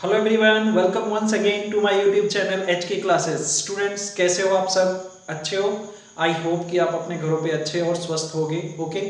Hello everyone, welcome once again to my YouTube channel H K classes. Students, कैसे हो आप? सब अच्छे हो? आई होप कि आप अपने घरों पे अच्छे और स्वस्थ होगे। ओके,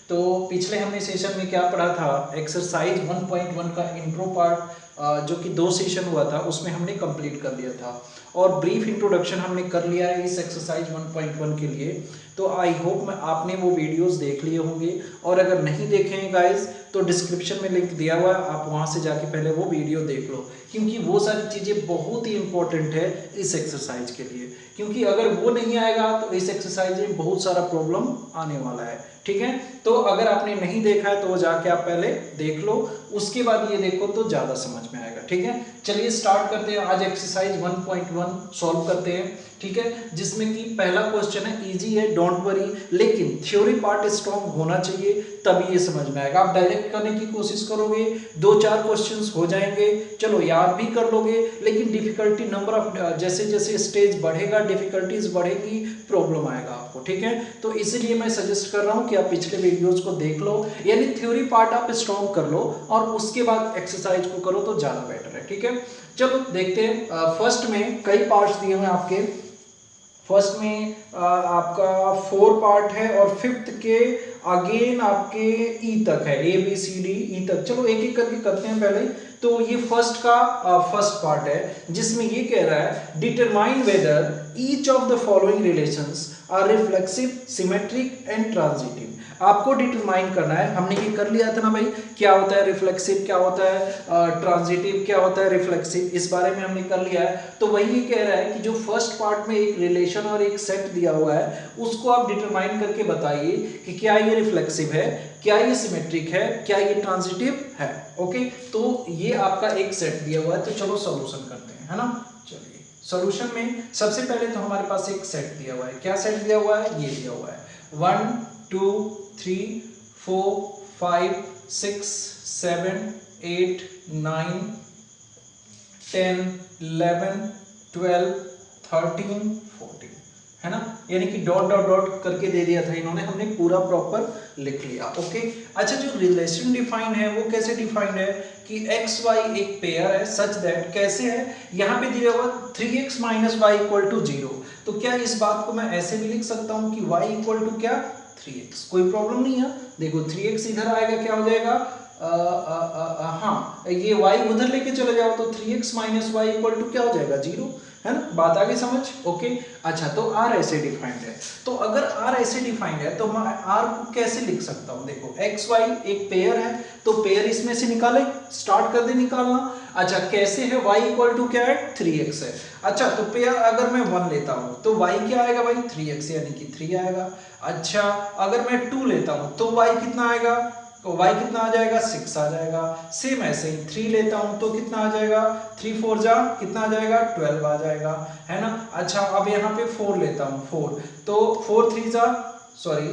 तो पिछले हमने सेशन में क्या पढ़ा था? एक्सरसाइज 1.1 का इंट्रो पार्ट जो कि 2 सेशन हुआ था उसमें हमने कंप्लीट कर लिया था और ब्रीफ इंट्रोडक्शन हमने कर लिया है इस एक्सरसाइज 1.1 के लिए। तो आई होप आपने वो वीडियोस देख लिए होंगे और अगर नहीं देखे हैं गाइज तो डिस्क्रिप्शन में लिंक दिया हुआ है, आप वहाँ से जाके पहले वो वीडियो देख लो, क्योंकि वो सारी चीज़ें बहुत ही इंपॉर्टेंट है इस एक्सरसाइज के लिए। क्योंकि अगर वो नहीं आएगा तो इस एक्सरसाइज में बहुत सारा प्रॉब्लम आने वाला है। ठीक है, तो अगर आपने नहीं देखा है तो वो जाके आप पहले देख लो, उसके बाद ये देखो तो ज़्यादा समझ में आएगा। ठीक है, चलिए स्टार्ट करते हैं। आज एक्सरसाइज 1.1 सॉल्व करते हैं। ठीक है, जिसमें कि पहला क्वेश्चन है, इजी है, डोंट वरी, लेकिन थ्योरी पार्ट स्ट्रॉन्ग होना चाहिए तभी ये समझ में आएगा। आप डायरेक्ट करने की कोशिश करोगे 2-4 क्वेश्चंस हो जाएंगे, चलो याद भी कर लोगे, लेकिन डिफिकल्टी नंबर ऑफ जैसे जैसे स्टेज बढ़ेगा, डिफिकल्टीज बढ़ेगी, प्रॉब्लम आएगा आपको। ठीक है, तो इसीलिए मैं सजेस्ट कर रहा हूँ कि आप पिछले वीडियोज को देख लो, यानी थ्योरी पार्ट आप स्ट्रॉन्ग कर लो और उसके बाद एक्सरसाइज को करो तो ज़्यादा बेटर है। ठीक है, चलो देखते हैं। फर्स्ट में कई पार्ट्स दिए हुए हैं आपके। फर्स्ट में आपका 4 पार्ट है और फिफ्थ के अगेन आपके ई तक है, A B C D E तक। चलो एक एक करके करते हैं पहले। तो ये फर्स्ट का फर्स्ट पार्ट है जिसमें ये कह रहा है, determine whether each of the following relations are reflexive, symmetric and transitive. आपको डिटरमाइन करना है। हमने ये कर लिया था ना भाई, क्या होता है रिफ्लेक्सिव, क्या होता है ट्रांजिटिव, क्या होता है रिफ्लेक्सिव, इस बारे में हमने कर लिया है। तो वही ये कह रहा है कि जो फर्स्ट पार्ट में एक रिलेशन और एक सेट दिया हुआ है उसको आप डिटरमाइन करके बताइए कि क्या ये रिफ्लेक्सिव है, क्या ये सिमेट्रिक है, क्या ये ट्रांजिटिव है। ओके, तो ये आपका एक सेट दिया हुआ है। तो चलो सॉल्यूशन करते हैं, है ना। चलिए सॉल्यूशन में सबसे पहले तो हमारे पास एक सेट दिया हुआ है। क्या सेट दिया हुआ है? ये दिया हुआ है 1 2 3 4 5 6 7 8 9 10 11 12 13 14, है ना। यानी कि डॉट डॉट डॉट करके दे दिया था इन्होंने, हमने पूरा प्रॉपर लिख लिया। ओके, अच्छा, जो रिलेशन डिफाइन है वो कैसे डिफाइंड है कि एक्स वाई एक पेयर है सच दैट, कैसे है, यहाँ पे दिया हुआ 3x minus Y equal to 0। तो क्या इस बात को मैं ऐसे भी लिख सकता हूँ कि y इक्वल टू क्या 3x? कोई प्रॉब्लम नहीं है। देखो 3x इधर आएगा, क्या हो जाएगा, हाँ, ये y उधर लेके चले जाओ तो 3x minus Y equal to क्या हो जाएगा 0, है ना। बात आ गई समझ? ओके, अच्छा, तो r ऐसे डिफाइंड है। तो अगर r ऐसे डिफाइंड है तो मैं r को कैसे लिख सकता हूँ? देखो x y एक पेयर है तो पेयर इसमें से निकाले, स्टार्ट कर दे निकालना। अच्छा, कैसे है? y इक्वल टू क्या है 3x है। अच्छा, तो पेयर अगर मैं 1 लेता हूँ तो y क्या आएगा भाई 3x, यानी कि 3 आएगा। अच्छा, अगर मैं 2 लेता हूँ तो y कितना आएगा? तो y कितना आ जाएगा 6 आ जाएगा। सेम ऐसे ही 3 लेता हूं तो कितना आ जाएगा, 3 4 जा कितना आ जाएगा 12 आ जाएगा, है ना। अच्छा, अब यहाँ पे 4 लेता हूं 4, तो 4 3 जा, सॉरी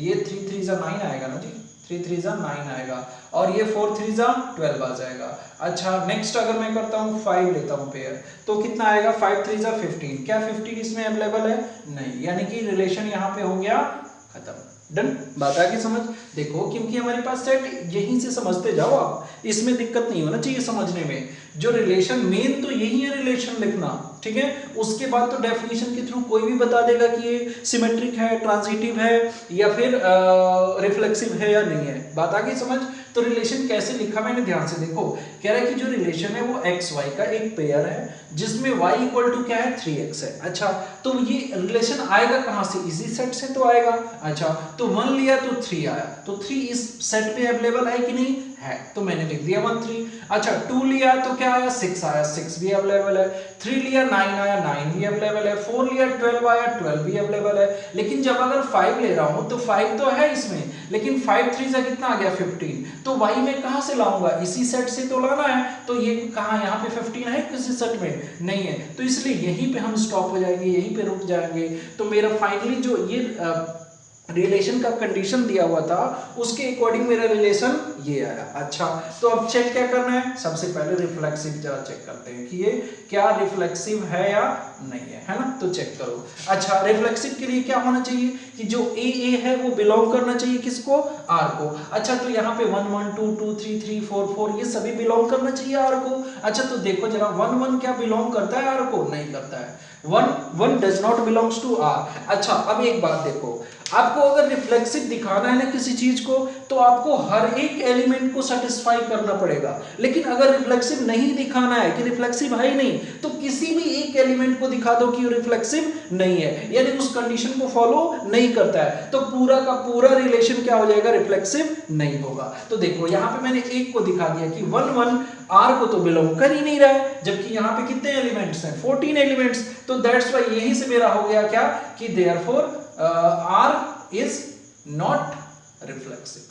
ये 3 3 जा 9 आएगा ना जी, 3 3 जा 9 आएगा और ये 4 3 जा 12 आ जाएगा। अच्छा, नेक्स्ट अगर मैं करता हूँ 5 लेता हूँ पेयर तो कितना आएगा 5 3 जा 15। क्या 15 इसमें अवेलेबल है? नहीं, यानी कि रिलेशन यहाँ पे हो गया खत्म। डन, बात आ गई समझ? देखो, क्योंकि हमारे पास सेट यहीं से समझते जाओ आप, इसमें दिक्कत नहीं होना चाहिए समझने में। जो रिलेशन मेन तो यही है, रिलेशन लिखना। ठीक है, उसके बाद तो डेफिनेशन के थ्रू कोई भी बता देगा कि ये सिमेट्रिक है, ट्रांजिटिव है या फिर रिफ्लेक्सिव है या नहीं है। बात आ गई समझ? तो रिलेशन कैसे लिखा मैंने, ध्यान से देखो। कह रहा है कि जो रिलेशन है वो एक्स वाई का एक पेयर है जिसमें y इक्वल टू क्या है 3x है। अच्छा, तो ये रिलेशन आएगा कहां से? इसी सेट से तो आएगा। अच्छा, तो 1 लिया तो 3 आया, तो 3 इस सेट पे अवेलेबल है कि नहीं है, तो मैंने लिख दिया 1 3। अच्छा, 2 लिया तो क्या आया 6 आया, 6 भी अवेलेबल है। 3 लिया 9 आया, 9 भी अवेलेबल है। 4 लिया 12 आया, 12 भी अवेलेबल है। लेकिन जब अगर 5 ले रहा हूं तो 5 तो है इसमें, लेकिन 5 3 से कितना आ गया 15, तो y मैं कहां से लाऊंगा? इसी सेट से तो लाना है। तो ये कहां, यहाँ पे 15 है किसी सेट में? नहीं है, तो इसलिए यहीं पे हम स्टॉप हो जाएंगे, यहीं पे रुक जाएंगे। तो मेरा फाइनली जो ये रिलेशन का कंडीशन दिया हुआ था उसके अकॉर्डिंग मेरा रिलेशन ये आया। अच्छा, तो अब चेक क्या करना है, सबसे पहले रिफ्लेक्सिव जरा चेक करते हैं कि ये क्या रिफ्लेक्सिव है या नहीं है ना, तो चेक करो। अच्छा, रिफ्लेक्सिव के लिए क्या होना चाहिए कि जो ए है वो बिलोंग करना चाहिए किसको, आर को। अच्छा, तो यहाँ पे 1 1 2 2 3 3 4 4 ये सभी बिलोंग करना चाहिए आर को। अच्छा, तो देखो जरा 1 1 क्या बिलोंग करता है आर को, नहीं करता है। 1 1 does not belongs to R. अच्छा, अब एक बात देखो, आपको अगर रिफ्लेक्सिव दिखाना है ना किसी चीज को, तो आपको हर एक एलिमेंट को सेटिस्फाई करना पड़ेगा। लेकिन अगर रिफ्लेक्सिव नहीं दिखाना है कि रिफ्लेक्सिव है ही नहीं, तो किसी भी एक एलिमेंट को दिखा दो कि रिफ्लेक्सिव नहीं है, यानी उस कंडीशन को फॉलो नहीं करता है, तो पूरा का पूरा रिलेशन क्या हो जाएगा, रिफ्लेक्सिव नहीं होगा। तो देखो यहाँ पे मैंने एक को दिखा दिया कि 1 1 आर को तो बिलोंग कर ही नहीं रहा है, जबकि यहाँ पे कितने एलिमेंट्स हैं, 14 एलिमेंट्स। तो दैट्स व्हाई यहीं से मेरा हो गया क्या कि therefore R is not reflexive।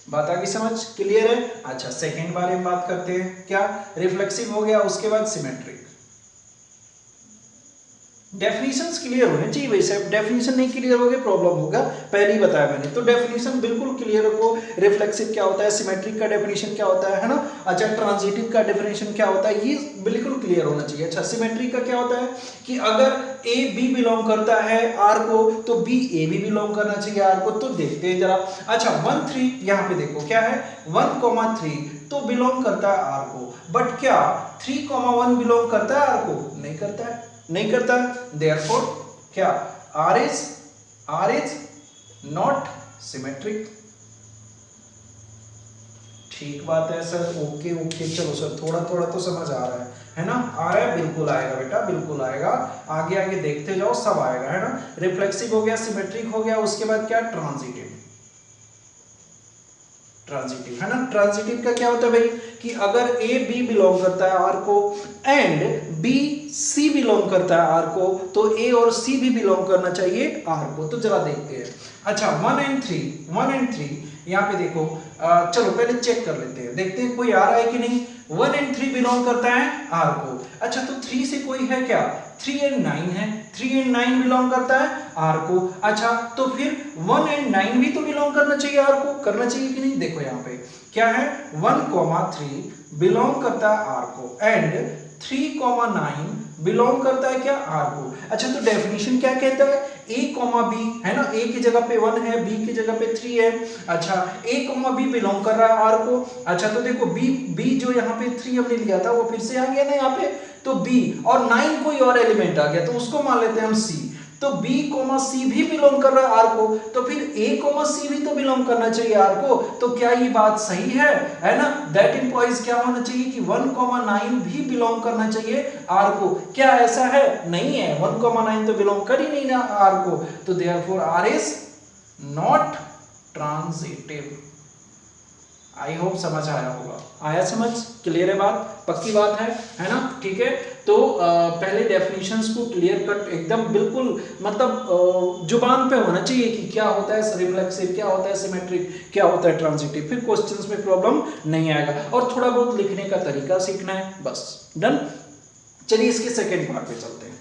बात आ गई समझ, क्लियर है। अच्छा, सेकेंड बारे में बात करते हैं, क्या रिफ्लेक्सिव हो गया, उसके बाद सिमेट्रिक। डेफिनेशंस क्लियर होने चाहिए, वैसे डेफिनेशन नहीं क्लियर हो गए प्रॉब्लम होगा, पहले ही बताया मैंने। तो डेफिनेशन बिल्कुल क्लियर रखो, रिफ्लेक्सिव क्या होता है, सिमेट्रिक का डेफिनेशन क्या होता है ना। अच्छा, ट्रांजिटिव का डेफिनेशन क्या होता है, ये बिल्कुल क्लियर होना चाहिए। अच्छा, सिमेट्रिक का क्या होता है कि अगर ए बी बिलोंग करता है आर को, तो बी ए भी बिलोंग करना चाहिए आर को। तो देखते हैं जरा। अच्छा, 1 3 यहाँ पे देखो क्या है, 1 3 तो बिलोंग करता है आर को, बट क्या 3 1 बिलोंग करता है आर को, नहीं करता है, नहीं करता। देयरफॉर क्या R is not symmetric। ठीक बात है सर, ओके ओके, चलो सर थोड़ा थोड़ा तो समझ आ रहा है ना, आ रहा है, बिल्कुल आएगा बेटा, बिल्कुल आएगा, आगे आगे देखते जाओ, सब आएगा, है ना। रिफ्लेक्सिव हो गया, सिमेट्रिक हो गया, उसके बाद क्या, ट्रांजिटिव। ट्रांजिटिव है ना, ट्रांजिटिव का क्या होता है भाई कि अगर ए बी बिलोंग करता है आर को एंड बी सी बिलोंग करता है आर को, तो ए और सी भी बिलोंग करना चाहिए आर को। तो जरा देखते हैं। अच्छा, 1 and 3 यहाँ पे देखो, चलो पहले चेक कर लेते हैं, देखते हैं कोई आ रहा है कि नहीं। 1 and 3 बिलोंग करता है आर को। अच्छा, तो 3 से कोई है क्या, 3 and 9 है, 3 and 9 बिलोंग करता है आर को। अच्छा, तो फिर 1 and 9 भी तो बिलोंग करना चाहिए आर को, करना चाहिए कि नहीं। देखो यहाँ पे क्या है, 1 3 बिलोंग करता है आर को एंड 3 9 बिलोंग करता है क्या, आर को। अच्छा, तो डेफिनेशन क्या कहता है, a बी है ना, a की जगह पे 1 है, b की जगह पे 3 है। अच्छा, a b बिलोंग कर रहा है आर को। अच्छा, तो देखो b जो यहाँ पे 3 हमने लिया था वो फिर से आ गया ना यहाँ पे, तो b और 9 कोई और एलिमेंट आ गया, तो उसको मान लेते हैं हम c। तो b c भी बिलोंग कर रहा है आर को, तो फिर a c भी तो बिलोंग करना चाहिए आर को। तो क्या ये बात सही है ना। दैट इंप्लॉइज क्या होना चाहिए कि 1 9 भी बिलोंग करना चाहिए आर को। क्या ऐसा है, नहीं है, 1 9 तो बिलोंग कर ही नहीं ना आर को। तो therefore R is not transitive. I hope समझ आया होगा, आया समझ, क्लियर है बात, पक्की बात है ना। ठीक है, तो पहले डेफिनेशंस को क्लियर कट एकदम बिल्कुल मतलब जुबान पे होना चाहिए कि क्या होता है रिफ्लेक्सिव, क्या होता है सिमेट्रिक, क्या होता है ट्रांजिटिव, फिर क्वेश्चंस में प्रॉब्लम नहीं आएगा। और थोड़ा बहुत लिखने का तरीका सीखना है, बस डन। चलिए इसके सेकेंड पार्ट पे चलते हैं।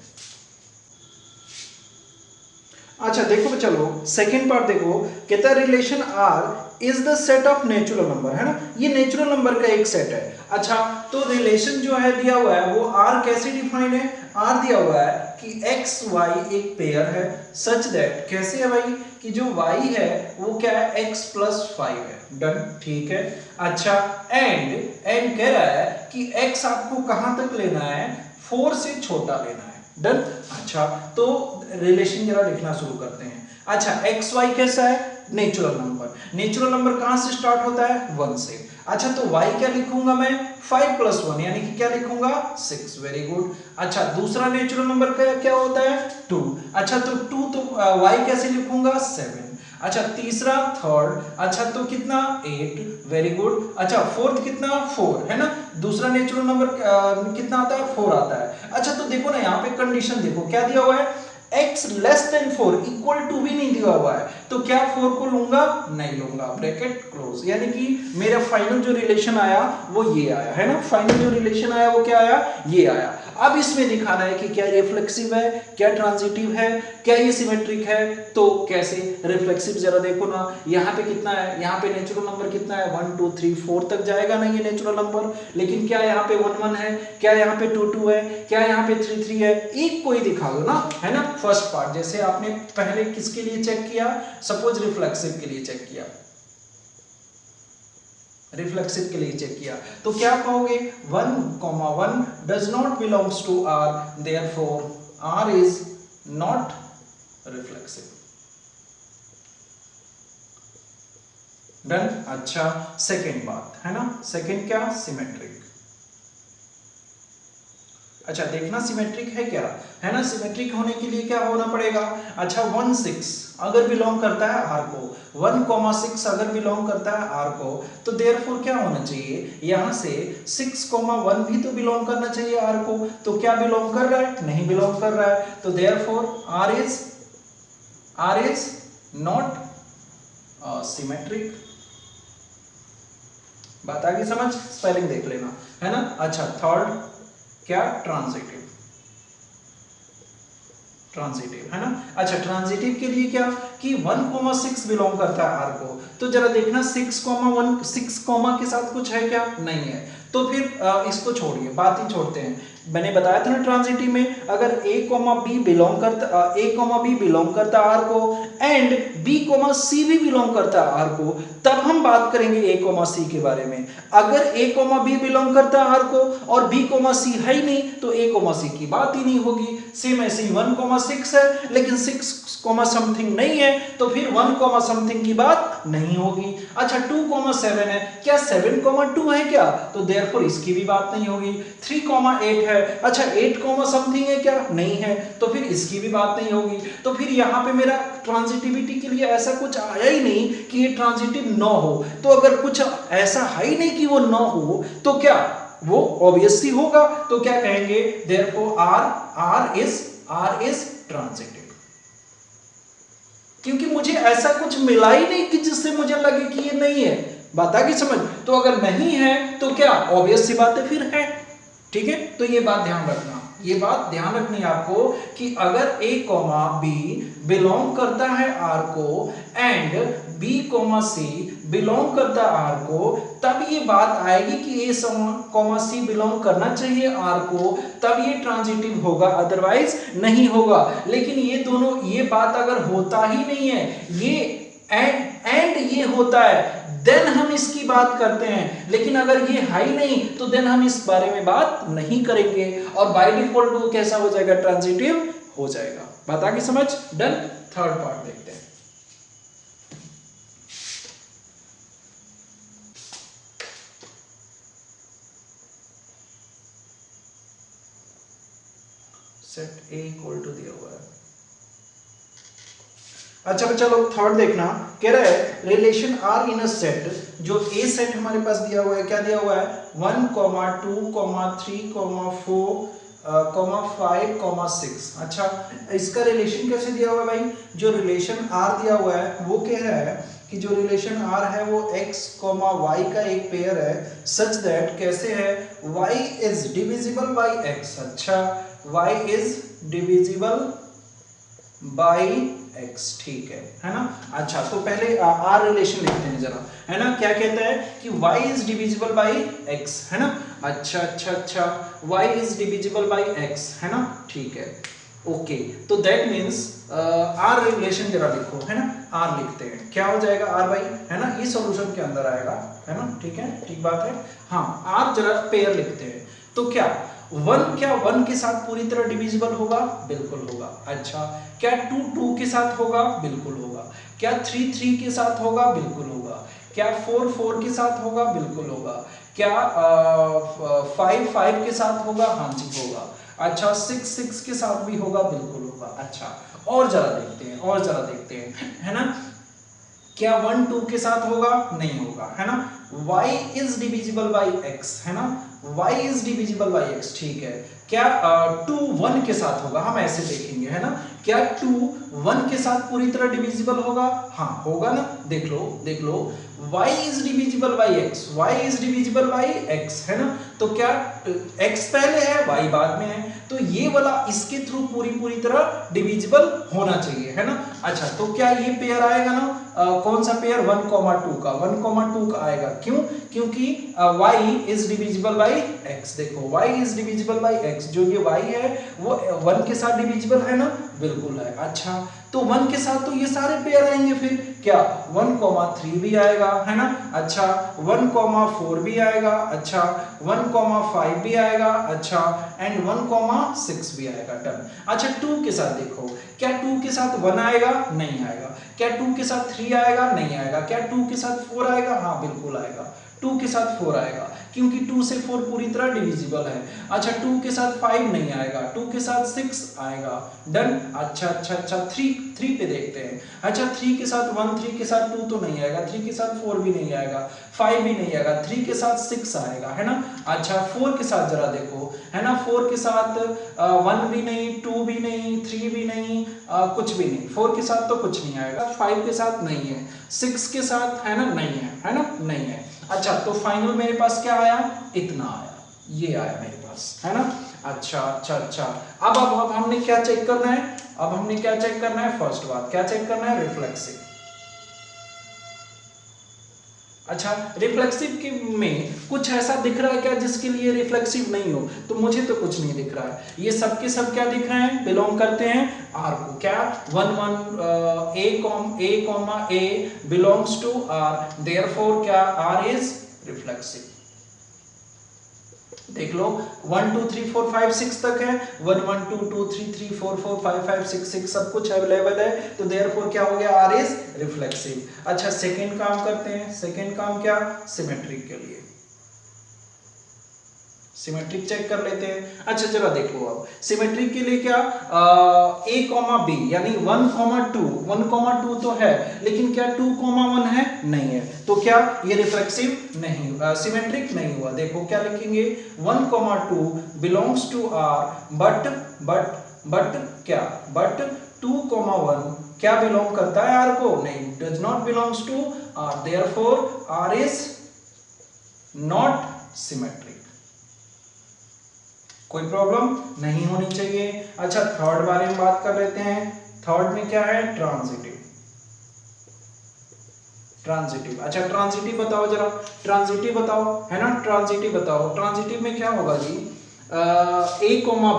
अच्छा देखो, चलो सेकेंड पार्ट देखो, कहता है relation R is the set of natural number, है ना, ये नेचुरल नंबर का एक सेट है। अच्छा, तो रिलेशन जो है दिया हुआ है वो आर कैसे डिफाइन है, आर दिया हुआ है कि एक्स वाई एक पेयर है, सच दैट, कैसे है भाई कि जो वाई है वो क्या है, एक्स प्लस 5 है, डन, ठीक है। अच्छा, एंड कह रहा है कि एक्स आपको कहां तक लेना है, 4 से छोटा लेना है, डन। अच्छा, तो रिलेशन जरा लिखना शुरू करते हैं। अच्छा, एक्स वाई कैसा है, नेचुरल नंबर, नेचुरल नंबर कहां से स्टार्ट होता है, 1 से। अच्छा, तो y क्या लिखूंगा मैं, 5 + 1 यानी कि क्या लिखूंगा, 6, वेरी गुड। अच्छा, दूसरा नेचुरल नंबर क्या होता है, 2। अच्छा, तो 2 तो y कैसे लिखूंगा, 7। अच्छा, तीसरा थर्ड, अच्छा तो कितना, 8, वेरी गुड। अच्छा, फोर्थ कितना, 4, है ना, दूसरा नेचुरल नंबर कितना आता है, 4 आता है। अच्छा, तो देखो ना यहाँ पे कंडीशन देखो क्या दिया हुआ है, x < 4 = भी नहीं दिया हुआ है, तो क्या 4 को लूंगा, नहीं लूंगा, ब्रैकेट क्लोज। यानी कि मेरा फाइनल जो रिलेशन आया वो ये आया है ना, फाइनल जो रिलेशन आया वो क्या आया, ये आया। अब इसमें दिखाना है कि क्या रिफ्लेक्सिव है, क्या ट्रांजिटिव है, क्या ये सिमेट्रिक है। तो कैसे रिफ्लेक्सिव, जरा देखो ना, यहाँ पे कितना है, यहाँ पे नेचुरल नंबर कितना है, 1 2 3 4 तक जाएगा ना ये नेचुरल नंबर, लेकिन क्या यहाँ पे 1 1 है, क्या यहाँ पे 2 2 है, क्या यहाँ पे 3 3 है, एक कोई दिखा दो ना, है ना। फर्स्ट पार्ट जैसे आपने पहले किसके लिए चेक किया, सपोज रिफ्लेक्सिव के लिए चेक किया, रिफ्लेक्सिव के लिए चेक किया, तो क्या कहोगे, 1,1 does not belongs to R, therefore R is not reflexive. Done. अच्छा, सेकेंड बात है ना, सेकेंड क्या, सिमेट्रिक। अच्छा देखना सिमेट्रिक है क्या, है ना। सिमेट्रिक होने के लिए क्या होना पड़ेगा, अच्छा 1 6 अगर बिलोंग करता है R को, 1,6 अगर बिलोंग करता है R को, तो देयरफॉर क्या होना चाहिए, यहां से 6,1 भी तो बिलोंग करना चाहिए R को। तो क्या बिलोंग कर रहा है, नहीं बिलोंग कर रहा है, तो therefore R is not symmetric. बात आ गई समझ, स्पेलिंग देख लेना, है ना। अच्छा थर्ड क्या, ट्रांजिटिव, ट्रांजिटिव है ना। अच्छा ट्रांजिटिव के लिए क्या कि 1,6 बिलोंग करता है R को, तो जरा देखना 6,1 6 के साथ कुछ है क्या, नहीं है, तो फिर इसको छोड़िए, बात ही छोड़ते हैं। मैंने बताया था ना ट्रांजिटिव में अगर A, B बिलोंग करता R को एंड B, C भी बिलोंग करता R को, तब हम बात करेंगे A, C के बारे में। अगर A, B बिलोंग करता R को और B, C है ही नहीं, तो A, C की बात ही नहीं होगी। सेम ऐसे ही 1,6 है लेकिन 6, समथिंग नहीं है, तो फिर 1, समथिंग की बात नहीं होगी। अच्छा 2,7 है, क्या 7,2 है क्या, तो देयरफॉर इसकी भी बात नहीं होगी। 3,8 है, अच्छा 8, समथिंग है क्या, नहीं है, तो फिर इसकी भी बात नहीं होगी। तो फिर यहाँ पे मेरा ट्रांजिटिविटी के लिए ऐसा कुछ आया ही नहीं कि ये ट्रांजिटिव न हो। तो अगर कुछ ऐसा है ही नहीं कि वो न हो, तो क्या वो ऑब्वियसली होगा। तो क्या कहेंगे, देयरफॉर R इज ट्रांजिटिव। क्योंकि मुझे ऐसा कुछ मिला ही नहीं कि जिससे मुझे लगे कि ये नहीं है। बात आ गई समझ। तो अगर नहीं है तो क्या ऑब्वियस सी बात है फिर है। ठीक है, तो ये बात ध्यान रखना, ये बात ध्यान रखनी है आपको कि अगर A, B बिलोंग करता है R को एंड B, C बिलोंग करता है R को, तब ये बात आएगी कि A, C बिलोंग करना चाहिए R को, तब ये ट्रांजिटिव होगा, अदरवाइज नहीं होगा। लेकिन ये दोनों, ये बात अगर होता ही नहीं है, ये एंड ये होता है, देन हम इसकी बात करते हैं। लेकिन अगर ये है ही नहीं तो देन हम इस बारे में बात नहीं करेंगे और बाय डिफॉल्ट वो कैसा हो जाएगा, ट्रांजिटिव हो जाएगा। बात आ गई समझ। डन। थर्ड पार्ट देखते हैं। सेट A इक्वल टू दिया हुआ है। अच्छा चलो थर्ड देखना, कह रहा है relation R in a set, जो A सेट हमारे पास दिया हुआ है, क्या दिया हुआ है 1, 2, 3, 4, 5, 6। अच्छा इसका रिलेशन कैसे दिया हुआ है भाई, जो रिलेशन R दिया हुआ है वो कह रहा है कि जो रिलेशन R है वो x, y का एक पेयर है, सच दैट कैसे है, y is divisible by x। अच्छा y is divisible by x, ठीक है ना। अच्छा तो पहले R रिलेशन लिखते हैं जरा, है ना। क्या कहता है कि y is divisible by x, है ना। अच्छा y is divisible by x, है ना, ठीक है, ओके। तो दैट मीन्स R रिलेशन जरा लिखो, है ना। R लिखते हैं, क्या हो जाएगा R भाई, है ना, ये सॉल्यूशन के अंदर आएगा, है ना, ठीक है, ठीक बात है। हाँ R जरा पेयर लिखते हैं, तो क्या 1 क्या 1 के साथ पूरी तरह डिविजिबल होगा, बिल्कुल होगा। अच्छा क्या 2 2 के साथ होगा, बिल्कुल होगा। क्या 3 3 के साथ होगा, बिल्कुल होगा। क्या 4 4 के साथ होगा, बिल्कुल होगा। क्या 5 5 के साथ होगा, हाँ जी होगा। अच्छा 6 6 के साथ भी होगा, बिल्कुल होगा। अच्छा और जरा देखते हैं, और जरा देखते हैं, है ना। क्या 1 2 के साथ होगा? नहीं होगा, है ना। y is divisible by x, है ना, y is divisible by x, ठीक है। क्या 2 1 के साथ होगा? हम ऐसे देखेंगे, है ना। क्या 2 1 के साथ पूरी तरह डिविजिबल होगा? हाँ होगा ना, देख लो देख लो, y is divisible by x, y is divisible by x, है ना। तो क्या x पहले है, y बाद में है, तो ये वाला इसके थ्रू पूरी तरह डिविजिबल होना चाहिए, है ना। अच्छा, तो क्या ये पेयर आएगा ना, कौन सा पेयर? 1, 2 का, 1, 2 का आएगा। क्यों? क्योंकि y is divisible by x, देखो y is divisible by x, जो ये y है वो 1 के साथ डिविजिबल है ना, बिल्कुल है। अच्छा, तो 1 के साथ तो ये सारे पेयर आएंगे, फिर क्या 1, 3 भी आएगा, है ना। अच्छा, 1, 4 भी आएगा, अच्छा 1, 5 भी आएगा, अच्छा एंड 1, 6 भी आएगा, डन। अच्छा, 2 के साथ देखो, क्या 2 के साथ 1 आएगा? नहीं आएगा। क्या 2 के साथ 3 आएगा? नहीं आएगा। क्या 2 के साथ 4 आएगा? हाँ बिल्कुल आएगा, 2 के साथ 4 आएगा, क्योंकि 2 से 4 पूरी तरह डिविजिबल है। अच्छा, 2 के साथ 5 नहीं आएगा, 2 के साथ 6 आएगा, डन। अच्छा 3 पे देखते हैं। अच्छा, 3 के साथ 1, 3 के साथ 2 तो नहीं आएगा, 3 के साथ 4 भी नहीं आएगा, 5 भी नहीं आएगा, 3 के साथ 6 आएगा, है ना। अच्छा, 4 के साथ जरा देखो, है ना, 4 के साथ 1 भी नहीं, 2 भी नहीं, 3 भी नहीं, कुछ भी नहीं, 4 के साथ तो कुछ नहीं आएगा, 5 के साथ नहीं है, 6 के साथ है ना, नहीं है ना, नहीं है। अच्छा, तो फाइनल मेरे पास क्या आया? इतना आया, ये आया मेरे पास, है ना। अच्छा, अब हमने क्या चेक करना है? अब हमने क्या चेक करना है? फर्स्ट बात क्या चेक करना है? रिफ्लेक्सिव। अच्छा, रिफ्लेक्सिव के में कुछ ऐसा दिख रहा है क्या जिसके लिए रिफ्लेक्सिव नहीं हो? तो मुझे तो कुछ नहीं दिख रहा है। ये सब के सब क्या दिख रहे हैं? बिलोंग करते हैं आर को। क्या 1 1 a belongs to R, therefore क्या आर इज रिफ्लेक्सिव। देख लो, 1 2 3 4 5 6 तक है, 1 1 2 2 3 3 4 4 5 5 6 6 सब कुछ अवेलेबल है, तो देयरफॉर क्या हो गया? R is reflexive. अच्छा, सेकंड काम करते हैं। सेकंड काम क्या? सिमेट्रिक के लिए सिमेट्रिक चेक कर लेते हैं। अच्छा, जरा देखो, अब सिमेट्रिक के लिए क्या a, b यानी 1, 2 1, 2 तो है, लेकिन क्या 2, 1 है? नहीं है, तो क्या ये रिफ्लेक्सिव नहीं, सिमेट्रिक नहीं हुआ। देखो क्या लिखेंगे, 1, 2 बिलोंग्स टू आर, बट क्या, बट 2, 1 क्या बिलोंग करता है आर को? नहीं, does not belongs to R, therefore R is not symmetric. कोई प्रॉब्लम नहीं होनी चाहिए। अच्छा, थर्ड बारे में बात कर लेते हैं। थर्ड में क्या है? ट्रांजिटिव। अच्छा, ट्रांजिटिव बताओ जरा, ट्रांजिटिव बताओ, है ना, ट्रांजिटिव बताओ। ट्रांजिटिव में क्या होगा जी? a,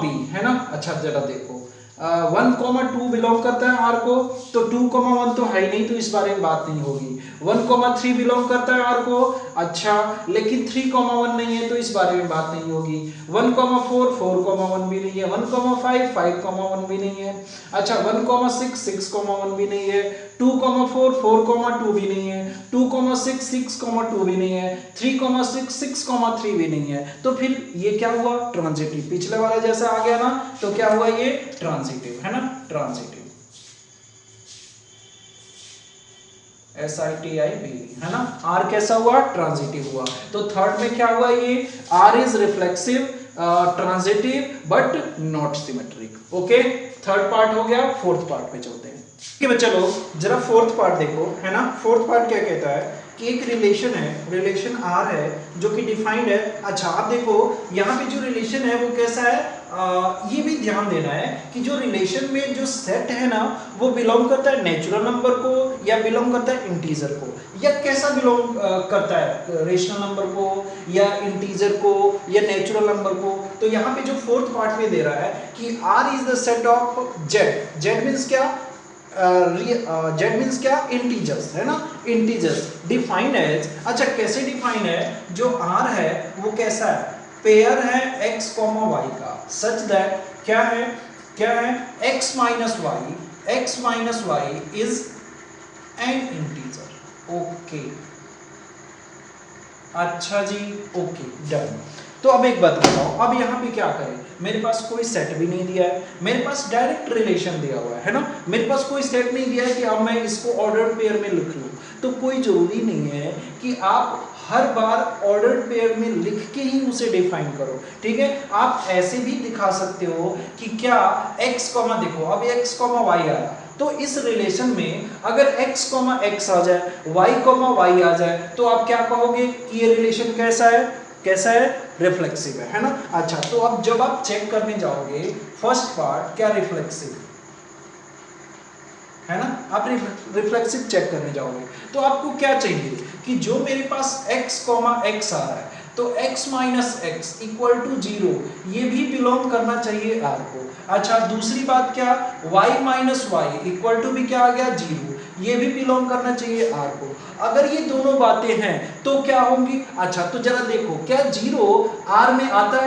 b, है ना। अच्छा, जरा देखो, 1, 2 बिलोंग करता है आर को, तो 2, 1 तो है ही नहीं, तो इस बारे में बात नहीं होगी। 1, 3 बिलोंग करता है आर को, अच्छा, लेकिन 3, 1 नहीं है, तो इस बारे में बात नहीं होगी। 1, 4 4, 1 भी नहीं है, 1, 5 5, 1 भी नहीं है। अच्छा, 1, 6 6, 1 भी नहीं है, 2, 4 4, 2 भी नहीं है, 2, 6 6, 2 भी नहीं है, 3, 6 6, 3 भी नहीं है। तो फिर ये क्या हुआ? ट्रांजिटिव। पिछले वाला जैसा आ गया ना, तो क्या हुआ? ये ट्रांजिटिव, है ना, ट्रांजिटिव। SITIV, है ना। आर कैसा हुआ? ट्रांजिटिव हुआ। तो थर्ड में क्या हुआ? ये R is reflexive, transitive but not symmetric. Okay, third part हो गया। फोर्थ पार्ट पे चलते हैं। ठीक है, चलो जरा फोर्थ पार्ट देखो, है ना। फोर्थ पार्ट क्या कहता है कि एक रिलेशन है, रिलेशन आर है जो कि डिफाइंड है। अच्छा, आप देखो यहाँ पे जो रिलेशन है वो कैसा है, ये भी ध्यान देना है कि जो रिलेशन में जो सेट है ना, वो बिलोंग करता है नेचुरल नंबर को या बिलोंग करता है इंटीजर को, या कैसा बिलोंग करता है, रेशनल नंबर को या इंटीजर को या नेचुरल नंबर को। तो यहाँ पे जो फोर्थ पार्ट में दे रहा है कि R is the set of Z. Z means क्या? जेड मीन्स क्या? इंटीजर्स, है ना, इंटीजर्स डिफाइंड एज। अच्छा, कैसे डिफाइन है? जो आर है वो कैसा है? पेयर है x, y का, सच दैट क्या है? क्या है? x minus Y is an integer. Okay, अच्छा जी, ओके, डन। तो अब एक बात बताओ, अब यहाँ पे क्या करें? मेरे पास कोई सेट भी नहीं दिया है, मेरे पास डायरेक्ट रिलेशन दिया हुआ है ना, मेरे पास कोई सेट नहीं दिया है कि अब मैं इसको ऑर्डर्ड पेयर में लिख लूँ। तो कोई जरूरी नहीं है कि आप हर बार ऑर्डर्ड पेयर में लिख के ही उसे डिफाइन करो, ठीक है। आप ऐसे भी दिखा सकते हो कि क्या x कॉमा, देखो अब x कॉमा y आया, तो इस रिलेशन में अगर x कॉमा x आ जाए, y कॉमा y आ जाए, तो आप क्या कहोगे कि ये रिलेशन कैसा है, कैसा है, रिफ्लेक्सिव है ना। अच्छा, तो अब जब आप चेक करने जाओगे फर्स्ट पार्ट क्या रिफ्लेक्सिव है ना, आप रिफ्लेक्सिव चेक करने जाओगे तो आपको क्या चाहिए कि जो मेरे पास x कॉमा x आ रहा है तो x minus X equal to 0 ये भी बिलोंग करना चाहिए r को। अच्छा, दूसरी बात क्या, y minus Y equal to भी क्या आ गया 0, ये भी बिलोंग करना चाहिए r को। अगर ये दोनों बातें हैं तो क्या होंगी, अच्छा तो जरा देखो क्या 0 r में आता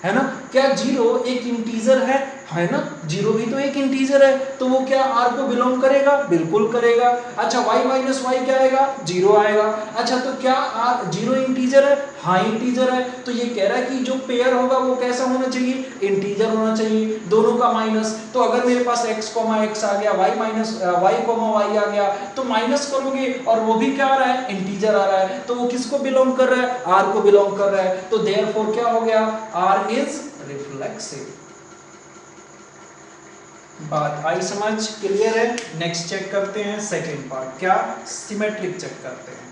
है ना, क्या 0 एक इंटीजर है ना, 0 भी तो एक इंटीजर है, तो वो क्या r को बिलोंग करेगा, बिल्कुल करेगा। अच्छा, y माइनस वाई क्या आएगा, 0 आएगा। अच्छा, तो क्या r 0 इंटीजर है, हाँ इंटीजर है, तो ये कह रहा है कि जो पेयर होगा वो कैसा होना चाहिए, इंटीजर होना चाहिए, दोनों का माइनस। तो अगर मेरे पास x कॉमा x आ गया, y minus y comma y आ गया, तो माइनस करोगे और वो भी क्या आ रहा है, इंटीजर आ रहा है, तो वो किसको बिलोंग कर रहा है, r को बिलोंग कर रहा है। तो देयरफॉर क्या हो गया, r इज रिफ्लेक्सिव। बात आई समझ, क्लियर है। नेक्स्ट चेक करते हैं सेकेंड पार्ट, क्या सिमेट्रिक चेक करते हैं,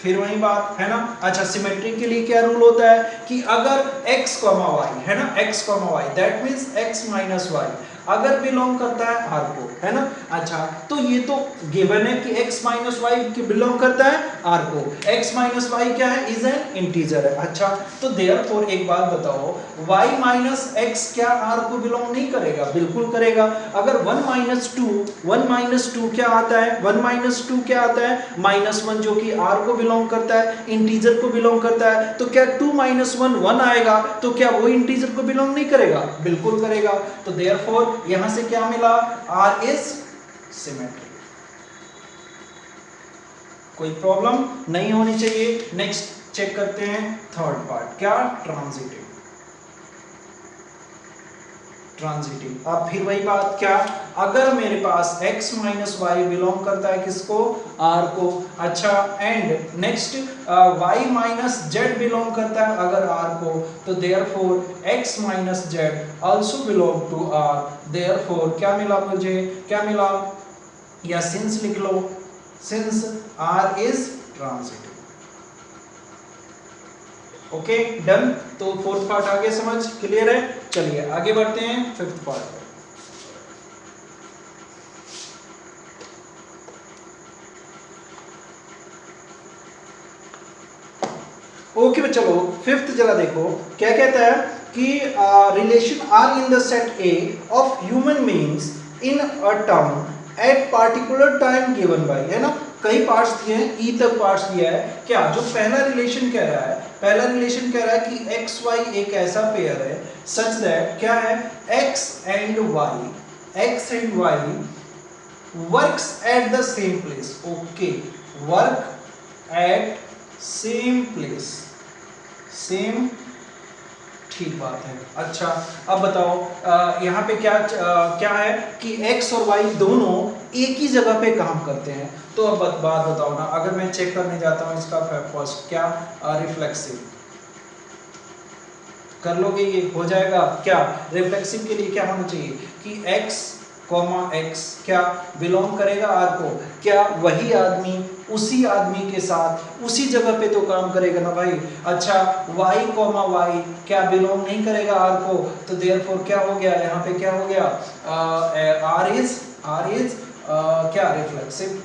फिर वही बात है ना। अच्छा, सिमेट्रिक के लिए क्या रूल होता है कि अगर x कॉमा वाई है ना, x comma Y that means x minus Y अगर बिलोंग करता है r को, है ना। अच्छा, तो ये तो गिवन है कि x माइनस वाई बिलोंग करता है r को, x माइनस वाई क्या है, इज एन इंटीजर है। अच्छा, तो देयरफॉर एक बात बताओ, y माइनस एक्स क्या r को बिलोंग नहीं करेगा, बिल्कुल करेगा। अगर 1 माइनस टू क्या आता है, 1 माइनस टू क्या आता है, -1 जो कि r को बिलोंग करता है, इंटीजर को बिलोंग करता है, तो क्या 2 माइनस 1 1 आएगा, तो क्या वो इंटीजर को बिलोंग नहीं करेगा, बिल्कुल करेगा। तो देयरफॉर यहां से क्या मिला, r इज सिमेट्रिक, कोई प्रॉब्लम नहीं होनी चाहिए। नेक्स्ट चेक करते हैं थर्ड पार्ट, क्या ट्रांजिटिव। ट्रांजिटिव, अब फिर वही बात, क्या अगर मेरे पास x माइनस वाई बिलोंग करता है किसको, r को। अच्छा, and next y minus Z belong करता है अगर r को, तो therefore x minus Z also belong to r। Therefore क्या मिला मुझे, क्या मिला, या सिंस लिख लो, since r is transitive. Okay, done. तो फोर्थ पार्ट आगे समझ, क्लियर है। चलिए आगे बढ़ते हैं फिफ्थ पार्ट पर। ओके, चलो फिफ्थ जरा देखो क्या कहता है कि relation R in the set A of human beings in a town at particular time given by, है ना। कई पार्ट्स दिए हैं, ई तक पार्ट्स दिया है। क्या जो पहला रिलेशन कह रहा है, पहला रिलेशन कह रहा है कि एक्स वाई एक ऐसा पेयर है सच दैट क्या है, X and Y works at the same place. Okay, work at same place, same, ठीक बात है। अच्छा, अब बताओ यहाँ पे क्या है कि x और y दोनों एक ही जगह पे काम करते हैं। तो अब बात बताओ ना, अगर मैं चेक करने जाता हूँ इसका फर्स्ट, क्या रिफ्लेक्सिव कर लोगे, ये हो जाएगा। क्या रिफ्लेक्सिव के लिए क्या होना चाहिए कि x कॉमा x क्या बिलोंग करेगा r को, क्या वही आदमी उसी आदमी के साथ उसी जगह पे तो काम करेगा ना भाई। अच्छा, y कॉमा y क्या बिलोंग नहीं करेगा r को, तो देयरफॉर क्या हो गया, यहाँ पे क्या हो गया, r इज क्या रिफ्लेक्सिव,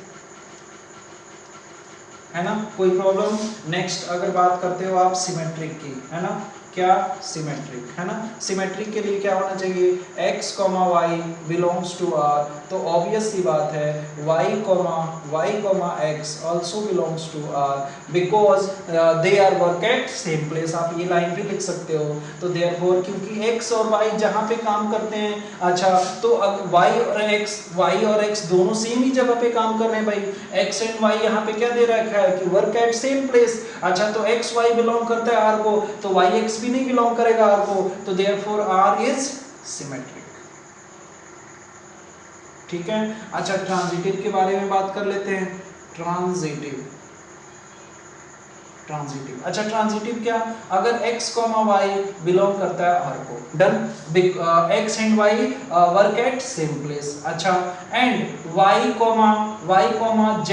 है ना, कोई प्रॉब्लम। नेक्स्ट अगर बात करते हो आप सिमेट्रिक की, है ना, क्या सिमेट्रिक, है ना। सिमेट्रिक के लिए क्या होना चाहिए, x comma Y belongs to r, तो ऑब्वियस सी बात है y comma x also belongs to r because they are work at same place. आप ये लाइन भी लिख सकते हो। तो देयरफॉर क्योंकि x और y जहाँ पे काम करते हैं, अच्छा तो अब y और x दोनों सेम ही जगह पे काम कर रहे हैं भाई। x एंड y यहाँ पे क्या दे रखा है कि वर्क एट सेम प्लेस। अच्छा, तो x y बिलोंग करता है r को, तो y x भी नहीं बिलोंग करेगा r को, तो देयरफॉर r इज सिमेट्रिक, ठीक है। अच्छा, ट्रांजिटिव के बारे में बात कर लेते हैं। Transitive, transitive. अच्छा ट्रांजिटिव क्या, अगर x, y बिलोंग करता है r को, done, x and y work at same place. अच्छा एंड y, z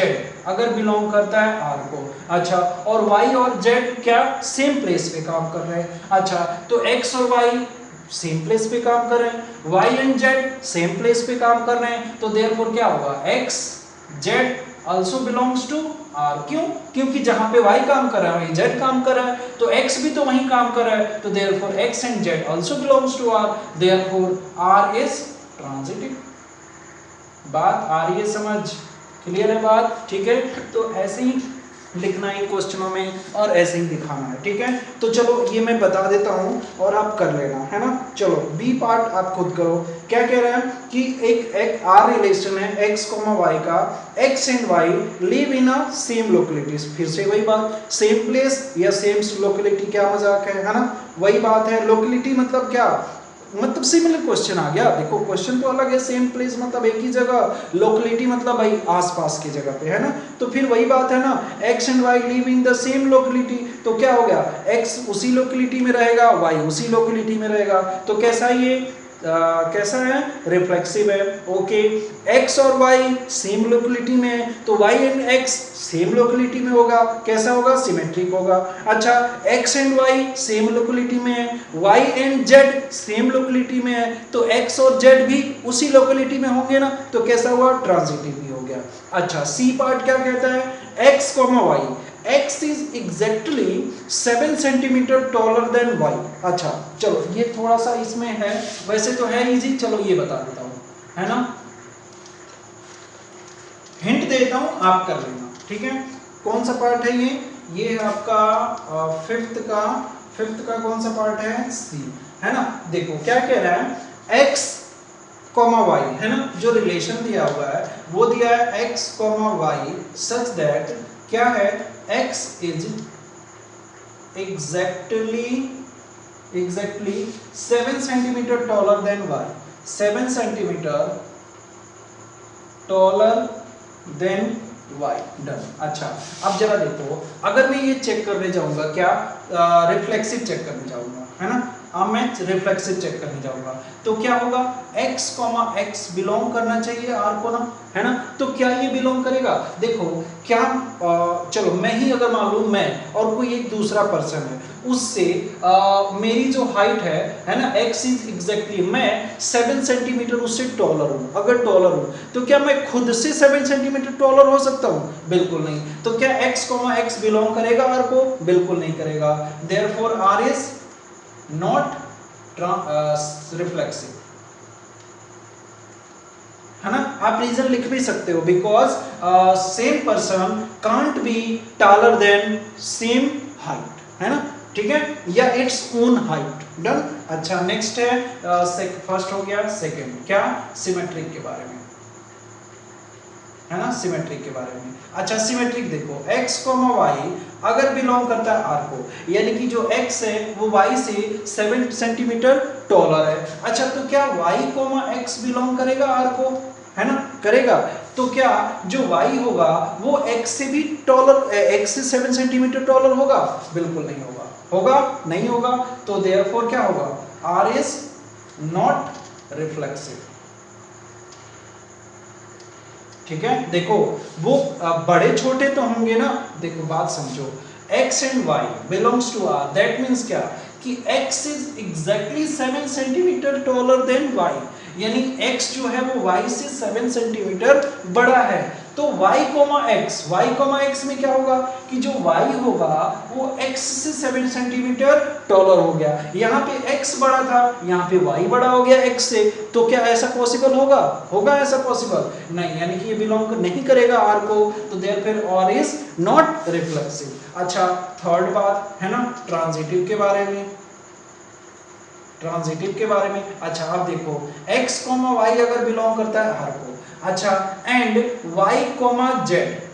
अगर बिलोंग करता है r को, अच्छा और y और z क्या सेम प्लेस पे काम कर रहे हैं। अच्छा तो x और y सेम प्लेस पे काम कर रहे हैं, y and z same place पे काम कर रहे हैं, तो देयरफॉर क्या होगा, x z also belongs to r। क्यों, क्योंकि जहां पे y काम कर रहा है वहीं z काम कर रहा है, तो x भी तो वहीं काम कर रहा है, तो therefore x and z also belongs to r, therefore r is transitive। बात आ रही है समझ, क्लियर है बात, ठीक है। तो ऐसे ही लिखना है क्वेश्चनों में और ऐसे ही दिखाना है, ठीक है। तो चलो ये मैं बता देता हूँ और आप कर लेना, है ना। चलो बी पार्ट आप खुद करो। क्या कह रहा है कि एक आर रिलेशन है x, y का, x and y live in a same localities. फिर से वही बात, सेम प्लेस या सेम लोकेलिटी, क्या मजाक है ना, वही बात है। लोकेलिटी मतलब क्या, मतलब सिमिलर क्वेश्चन आ गया। देखो क्वेश्चन तो अलग है, सेम प्लेस मतलब एक ही जगह, लोकेलिटी मतलब भाई आसपास की जगह पे, है ना। तो फिर वही बात है ना, x and y live in the same locality, तो क्या हो गया, x उसी लोकेलिटी में रहेगा, y उसी लोकेलिटी में रहेगा, तो कैसा ये कैसा है, रिफ्लेक्सिव है। ओके, x और y सेम लोकेलिटी में है, तो y and x same locality में होगा, कैसा होगा, सिमेट्रिक होगा। अच्छा x and y same locality में है, y and z same locality में है, तो x और z भी उसी लोकेलिटी में होंगे ना, तो कैसा हुआ, ट्रांजिटिव भी हो गया। अच्छा सी पार्ट क्या कहता है, x, y, x is exactly 7 centimetre taller than y। अच्छा चलो ये थोड़ा सा इसमें है, वैसे तो है इजी, चलो ये बता देता हूँ, है ना, हिंट देता हूँ आप कर लेना, ठीक है। कौन सा पार्ट है ये है आपका फिफ्थ का कौन सा पार्ट है, सी, है ना। देखो क्या कह रहा है, x, y, है ना, जो रिलेशन दिया हुआ है वो दिया है x, y सच दैट क्या है, x is exactly 7 centimetre taller than y, 7 centimetre taller than y, done. अच्छा अब जरा देखो, अगर मैं ये चेक करने जाऊंगा, क्या रिफ्लेक्सिव चेक करने जाऊंगा, है ना, अब मैं रिफ्लेक्सिव चेक करने जाऊंगा, तो क्या होगा, x, x बिलोंग करना चाहिए r को ना, है ना, तो क्या ये बिलोंग करेगा। देखो क्या चलो मैं ही अगर मान लूं, मैं और कोई एक दूसरा पर्सन है, उससे मेरी जो हाइट है ना, x इज एग्जैक्टली, मैं 7 सेंटीमीटर उससे टॉलर हूं, अगर टॉलर हूं तो क्या मैं खुद से 7 सेंटीमीटर टॉलर हो सकता हूं, बिल्कुल नहीं। तो क्या x, x बिलोंग करेगा r को, बिल्कुल नहीं करेगा, therefore r is not reflexive, है ना। आप रीजन लिख भी सकते हो, because same person can't be taller than same height, है ना, ठीक है, या इट्स ओन हाइट, डन। अच्छा नेक्स्ट है फर्स्ट हो गया, सेकंड क्या, सिमेट्रिक के बारे में, है ना, सिमेट्रिक के बारे में। अच्छा सिमेट्रिक देखो, x, y अगर बिलोंग करता है r को, यानी कि जो x है वो y से 7 सेंटीमीटर टॉलर है। अच्छा तो क्या y, x बिलोंग करेगा r को, है ना, करेगा, तो क्या जो y होगा वो x से भी टॉलर, x से 7 सेंटीमीटर टॉलर होगा, बिल्कुल नहीं होगा, होगा नहीं होगा, तो देयरफॉर क्या होगा, r इज नॉट रिफ्लेक्सिव, ठीक है। देखो वो बड़े छोटे तो होंगे ना, देखो बात समझो, x and y belongs to r, that means क्या कि x is exactly 7 centimetre taller than y, यानी x जो है वो y से 7 सेंटीमीटर बड़ा है, तो y, x में क्या होगा कि जो y होगा वो x से 7 सेंटीमीटर टॉलर हो गया, यहाँ पे x बड़ा था, यहाँ पे y बड़ा हो गया x से, तो क्या ऐसा पॉसिबल होगा, होगा ऐसा पॉसिबल नहीं, यानी कि ये बिलोंग नहीं करेगा r को, तो therefore r is not reflexive. अच्छा थर्ड बात है ना, ट्रांजिटिव के बारे में, ट्रांजिटिव के बारे में। अच्छा अब देखो x, y अगर बिलोंग करता है r को, अच्छा एंड y, z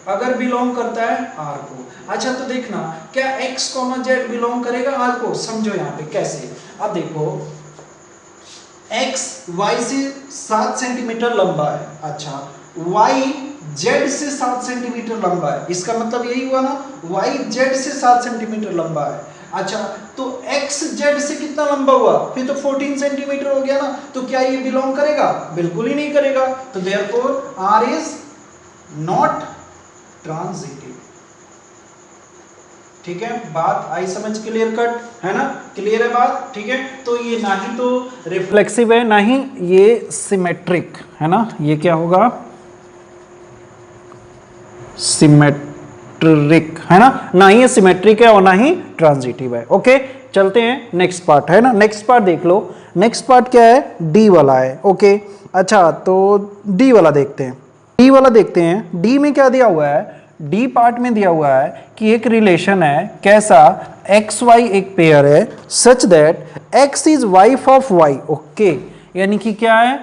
अगर बिलोंग करता है r को, अच्छा तो देखना क्या x, z बिलोंग करेगा r को, समझो यहाँ पे कैसे। अब देखो x y से 7 सेंटीमीटर लंबा है, अच्छा y जेड से 7 सेंटीमीटर लंबा है, इसका मतलब यही हुआ ना, वाई जेड से 7 सेंटीमीटर लंबा है। अच्छा, तो एक्स जेड से कितना लंबा हुआ, फिर तो 14 सेंटीमीटर हो गया ना, तो क्या ये बिलोंग करेगा, बिल्कुल ही नहीं करेगा। तो therefore R is not transitive. ठीक है, बात आई समझ, क्लियर कट है ना, क्लियर है बात, ठीक है। तो ये ना ही तो रिफ्लेक्सिव है, ना ही ये सिमेट्रिक है ना, ये क्या होगा, सिमेट्रिक है ना ही ये सिमेट्रिक है और ना ही ट्रांजिटिव है। ओके, चलते हैं नेक्स्ट पार्ट है ना, नेक्स्ट पार्ट देख लो। नेक्स्ट पार्ट क्या है, डी वाला है। ओके, अच्छा तो डी वाला देखते हैं, डी वाला देखते हैं। डी में क्या दिया हुआ है, डी पार्ट में दिया हुआ है कि एक रिलेशन है, कैसा, एक्स वाई एक पेयर है, such that X is wife of Y. Okay, यानी कि क्या है,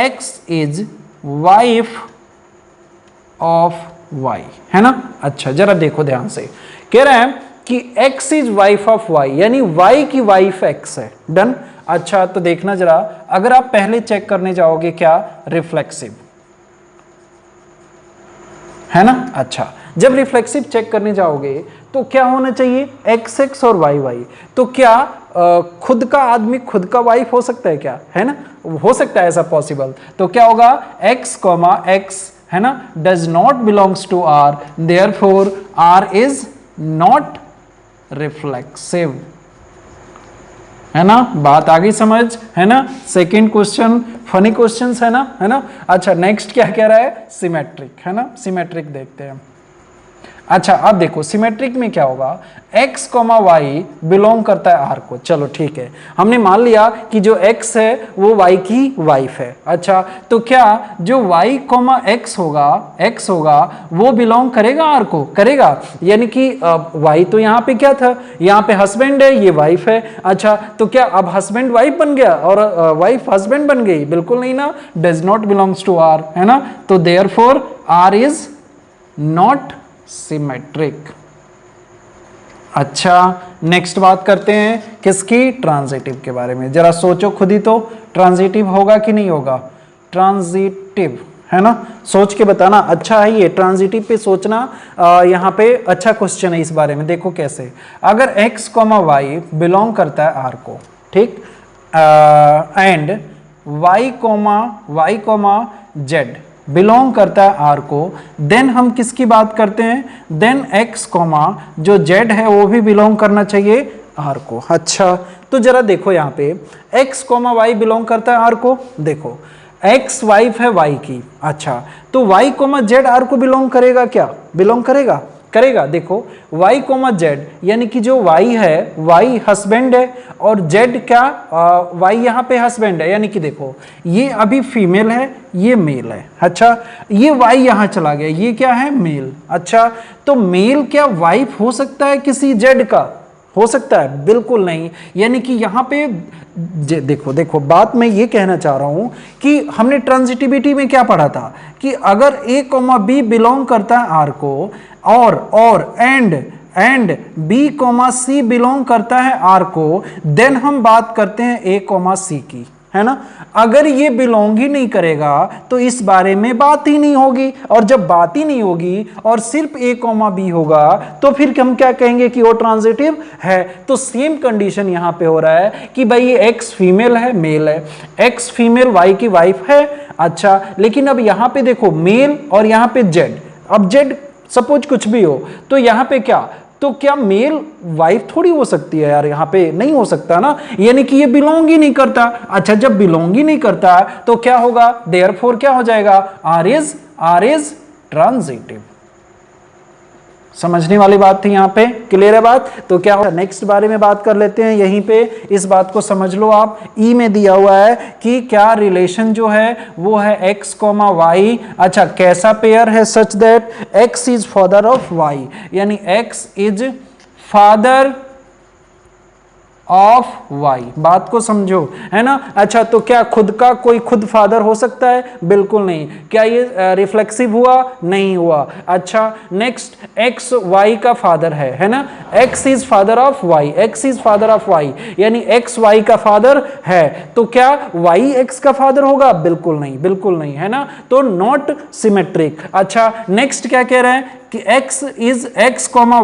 X is wife of Y है ना। अच्छा जरा देखो ध्यान से, कह रहे हैं कि x is wife of y, यानी y की वाइफ x है। डन। अच्छा तो देखना जरा, अगर आप पहले चेक करने जाओगे क्या, रिफ्लेक्सिव है ना। अच्छा, जब रिफ्लेक्सिव चेक करने जाओगे तो क्या होना चाहिए, एक्स एक्स और वाई वाई। तो क्या खुद का आदमी खुद का वाइफ हो सकता है क्या, है ना, हो सकता है ऐसा पॉसिबल। तो क्या होगा, एक्स कॉमा एक्स है ना, does not belongs to R, therefore R is not reflexive है ना। बात आ गई समझ है ना। सेकंड क्वेश्चन फनी क्वेश्चंस है ना। अच्छा नेक्स्ट क्या कह रहा है, सिमेट्रिक है ना, सिमेट्रिक देखते हैं। अच्छा अब देखो सिमेट्रिक में क्या होगा, x कॉमा वाई बिलोंग करता है r को। चलो ठीक है, हमने मान लिया कि जो x है वो y की वाइफ है। अच्छा तो क्या जो y कॉमा x होगा वो बिलोंग करेगा r को, करेगा, यानी कि y तो यहाँ पे क्या था, यहाँ पे हस्बैंड है, ये वाइफ है। अच्छा तो क्या अब हस्बैंड वाइफ बन गया और वाइफ हस्बैंड बन गई, बिल्कुल नहीं ना, does not belongs to r है ना। तो therefore r is not symmetric. अच्छा नेक्स्ट बात करते हैं किसकी, ट्रांजिटिव के बारे में। जरा सोचो खुद ही तो, ट्रांजिटिव होगा कि नहीं होगा, ट्रांजिटिव है ना, सोच के बताना। अच्छा है ये ट्रांजिटिव पे सोचना, यहाँ पे अच्छा क्वेश्चन है इस बारे में। देखो कैसे, अगर x कॉमा वाई बिलोंग करता है r को, ठीक, and y comma Z belong करता है r को, देन हम किसकी बात करते हैं, देन x कॉमा जो z है वो भी बिलोंग करना चाहिए r को। अच्छा तो जरा देखो यहाँ पे x कॉमा वाई बिलोंग करता है r को, देखो x वाइफ है y की। अच्छा तो y कॉमा z r को बिलोंग करेगा क्या, बिलोंग करेगा, करेगा। देखो y कोमा जेड, यानी कि जो y है y हस्बैंड है और z क्या, y यहाँ पे हस्बैंड है, यानी कि देखो ये अभी फीमेल है, ये मेल है। अच्छा ये y यहाँ चला गया, ये क्या है, मेल। अच्छा तो मेल क्या वाइफ हो सकता है किसी z का, हो सकता है, बिल्कुल नहीं। यानी कि यहाँ पे देखो बात मैं ये कहना चाह रहा हूं कि हमने ट्रांजिटिविटी में क्या पढ़ा था कि अगर a कॉमा बी बिलोंग करता है r को और and b comma C belong करता है r को, देन हम बात करते हैं a कॉमा सी की, है ना। अगर ये बिलोंग ही नहीं करेगा तो इस बारे में बात ही नहीं होगी, और जब बात ही नहीं होगी और सिर्फ a कॉमा बी होगा तो फिर हम क्या कहेंगे कि वो ट्रांजिटिव है। तो सेम कंडीशन यहां पे हो रहा है कि भाई ये x फीमेल है, मेल है, x फीमेल y की वाइफ है। अच्छा लेकिन अब यहां पे देखो मेल और यहां पे z, अब z सपोज कुछ भी हो तो यहां पे क्या, तो क्या मेल वाइफ थोड़ी हो सकती है यार, यहाँ पे नहीं हो सकता ना, यानी कि ये बिलोंग ही नहीं करता। अच्छा जब बिलोंग ही नहीं करता तो क्या होगा, देयरफॉर क्या हो जाएगा, आर इज ट्रांजिटिव। समझने वाली बात थी, यहाँ पे क्लियर है बात। तो क्या होगा, नेक्स्ट बारे में बात कर लेते हैं। यहीं पे इस बात को समझ लो आप, ई में दिया हुआ है कि क्या रिलेशन जो है वो है x कॉमा वाई। अच्छा कैसा पेयर है, such that x is father of y, यानी x is father of Y. बात को समझो, है ना। अच्छा, तो क्या खुद का कोई खुद फादर हो सकता है? बिल्कुल नहीं। क्या ये रिफ्लेक्सिव हुआ? नहीं हुआ। अच्छा, नेक्स्ट, एक्स वाई का फादर है ना। X is father of Y, X is father of Y, यानी एक्स वाई का फादर है, तो क्या वाई एक्स का फादर होगा? बिल्कुल नहीं, बिल्कुल नहीं, है ना। तो नॉट सिमेट्रिक। अच्छा, नेक्स्ट क्या कह रहे हैं कि x is x comma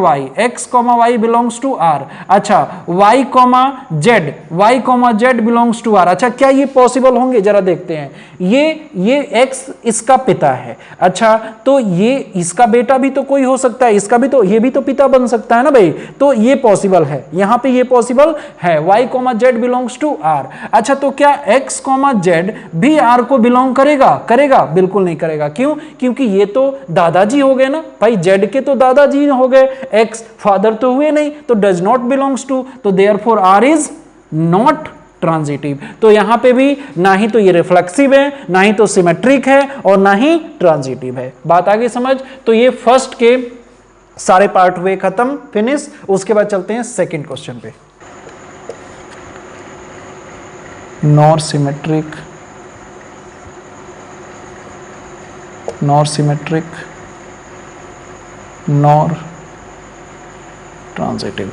Y belongs to r। अच्छा, y comma Z belongs to r। अच्छा, क्या ये पॉसिबल होंगे? जरा देखते हैं। ये x इसका पिता है। अच्छा, तो ये इसका बेटा भी तो कोई हो सकता है, इसका भी तो, ये भी तो पिता बन सकता है ना भाई। तो ये पॉसिबल है, यहां पे ये पॉसिबल है। y comma Z belongs to r। अच्छा, तो क्या x कॉमा जेड भी r को बिलोंग करेगा? बिल्कुल नहीं करेगा। क्यों? क्योंकि ये तो दादाजी हो गए ना भाई, जेड के तो दादाजी हो गए, एक्स फादर तो हुए नहीं, तो डज नॉट बिलोंग्स टू, तो therefore R is not transitive. तो यहां पे भी ना ही तो ये रिफ्लेक्सिव है, ना ही तो सिमेट्रिक है, और ना ही ट्रांजिटिव है। बात आगे समझ। तो ये फर्स्ट के सारे पार्ट हुए खत्म, फिनिश। उसके बाद चलते हैं सेकंड क्वेश्चन पे। Nor symmetric, nor transitive.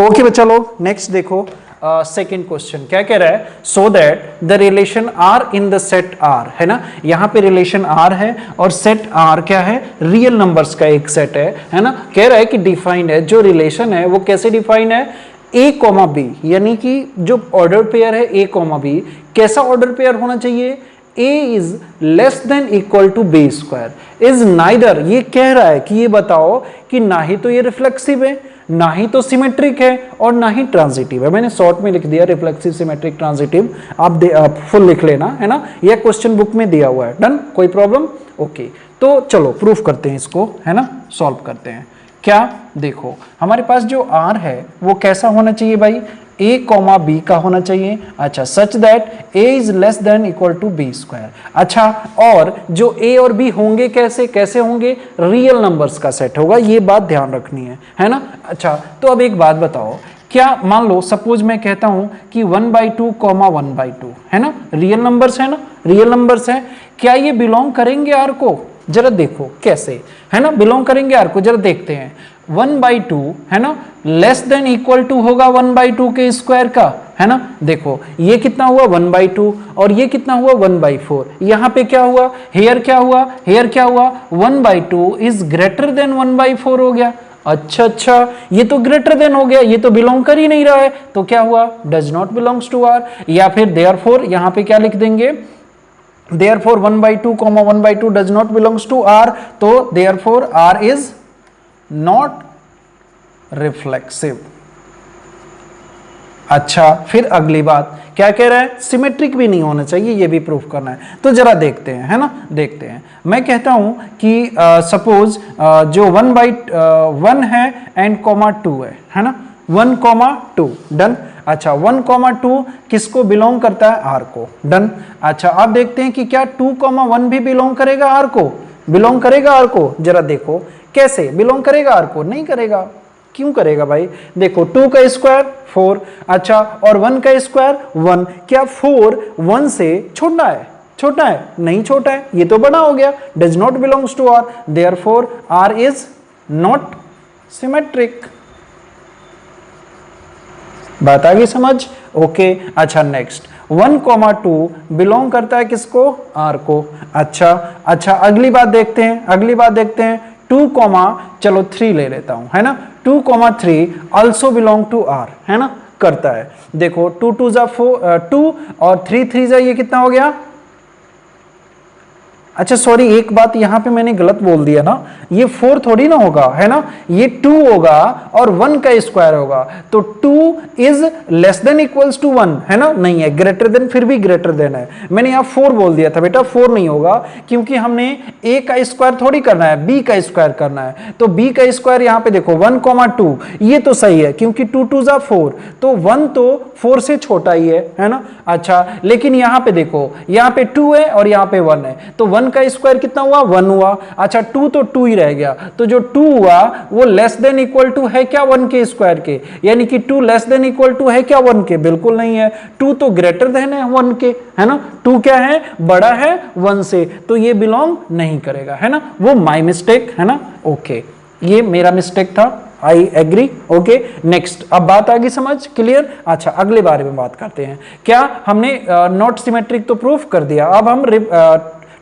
Okay बच्चा लोग, नेक्स्ट देखो सेकेंड क्वेश्चन क्या कह रहा है। So that the relation R in the set R, है ना। यहां पे रिलेशन आर है और सेट आर क्या है? रियल नंबर्स का एक सेट है ना। कह रहा है कि डिफाइंड है, जो रिलेशन है वो कैसे डिफाइंड है? ए कॉमा बी, यानी कि जो ऑर्डर पेयर है ए कॉमा बी, कैसा ऑर्डर पेयर होना चाहिए? a is less than equal to B square is neither. ये कह रहा है कि ये बताओ कि ना ही तो ये रिफ्लेक्सिव है, ना ही तो सिमेट्रिक है, और ना ही ट्रांजिटिव है। मैंने शॉर्ट में लिख दिया रिफ्लेक्सिव, सिमेट्रिक, ट्रांजिटिव। आप फुल लिख लेना, है ना। यह क्वेश्चन बुक में दिया हुआ है। डन, कोई प्रॉब्लम? ओके, तो चलो प्रूफ करते हैं इसको, है ना, सॉल्व करते हैं। क्या? देखो, हमारे पास जो r है वो कैसा होना चाहिए भाई? a कॉमा बी का होना चाहिए। अच्छा, such that a is less than equal to B square. अच्छा, और जो a और b होंगे कैसे होंगे? रियल नंबर्स का सेट होगा, ये बात ध्यान रखनी है ना। अच्छा, तो अब एक बात बताओ, क्या मान लो सपोज मैं कहता हूं कि 1/2 कॉमा 1/2, है ना, रियल नंबर्स है ना, रियल नंबर्स है। क्या ये बिलोंग करेंगे आर को? जरा देखो कैसे, है ना, बिलोंग करेंगे आर को। जरा देखते हैं। 1/2, है ना, लेस देन इक्वल टू होगा 1/2 के स्क्वायर का, है ना। देखो, ये कितना हुआ? 1/2, और ये कितना हुआ? 1/4। यहां पे क्या हुआ? हेयर क्या हुआ? 1/2 इज ग्रेटर देन 1/4 हो गया। अच्छा, ये तो ग्रेटर देन हो गया, ये तो बिलोंग कर ही नहीं रहा है, तो क्या हुआ? Does not belongs to R. या फिर देयरफॉर यहां पे क्या लिख देंगे? Therefore 1/2 comma 1/2 does not belongs to R, तो therefore R is not reflexive। अच्छा, फिर अगली बात क्या कह रहा है? सिमेट्रिक भी नहीं होना चाहिए, ये भी प्रूफ करना है। तो जरा देखते हैं, है ना, देखते हैं। मैं कहता हूं कि सपोज जो 1/1 है एंड कॉमा 2 है ना, 1,2। डन। अच्छा, 1,2 किसको बिलोंग करता है? आर को। डन। अच्छा, अब देखते हैं कि क्या 2,1 भी बिलोंग करेगा आर को? बिलोंग करेगा आर को? जरा देखो कैसे बिलोंग करेगा आर को? नहीं करेगा। क्यों करेगा भाई? देखो, 2 का स्क्वायर 4, अच्छा, और 1 का स्क्वायर 1। क्या 4 1 से छोटा है? छोटा है? नहीं छोटा है, ये तो बड़ा हो गया। Does not belongs to R, therefore R is not symmetric. बात आ गई समझ? ओके। अच्छा, नेक्स्ट 1,2 बिलोंग करता है किसको? आर को। अच्छा, अगली बात देखते हैं। 2, चलो 3 ले लेता हूं, है ना। 2,3 ऑल्सो बिलोंग टू आर, है ना, करता है। देखो, 2 2 जा 2 और 3 3 जा, ये कितना हो गया? अच्छा सॉरी, एक बात यहां पे मैंने गलत बोल दिया ना, ये 4 थोड़ी ना होगा, है ना, ये 2 होगा और 1 का स्क्वायर होगा, तो 2 is less than equals to 1, है ना, नहीं है, ग्रेटर देन, फिर भी ग्रेटर देन है। मैंने यहां 4 बोल दिया था बेटा, 4 नहीं होगा, क्योंकि हमने a का स्क्वायर थोड़ी करना है, b का स्क्वायर करना है, तो b का स्क्वायर यहां पे देखो 1,2, ये तो सही है क्योंकि 2 2 जा 4, तो 1 तो 4 से छोटा ही है ना। अच्छा, लेकिन यहां पे देखो, यहां पे 2 है और यहां पे 1 है, तो 1 1 का स्क्वायर कितना हुआ 1 हुआ। अच्छा 2 तो 2 ही रह गया, तो जो 2 हुआ वो लेस देन इक्वल टू है क्या 1 के स्क्वायर के, यानी कि 2 लेस देन इक्वल टू है क्या 1 के, बिल्कुल नहीं है। 2 तो ग्रेटर देन है 1 के, है ना। 2 क्या है, बड़ा है 1 से, तो ये बिलोंग नहीं करेगा, है ना। वो माई मिस्टेक है ना, ओके, ये मेरा मिस्टेक था, आई एग्री, ओके। नेक्स्ट, अब बात आ गई समझ, क्लियर। अच्छा अगले बारे में बात करते हैं। क्या हमने नॉट सिमेट्रिक तो प्रूफ कर दिया, अब हम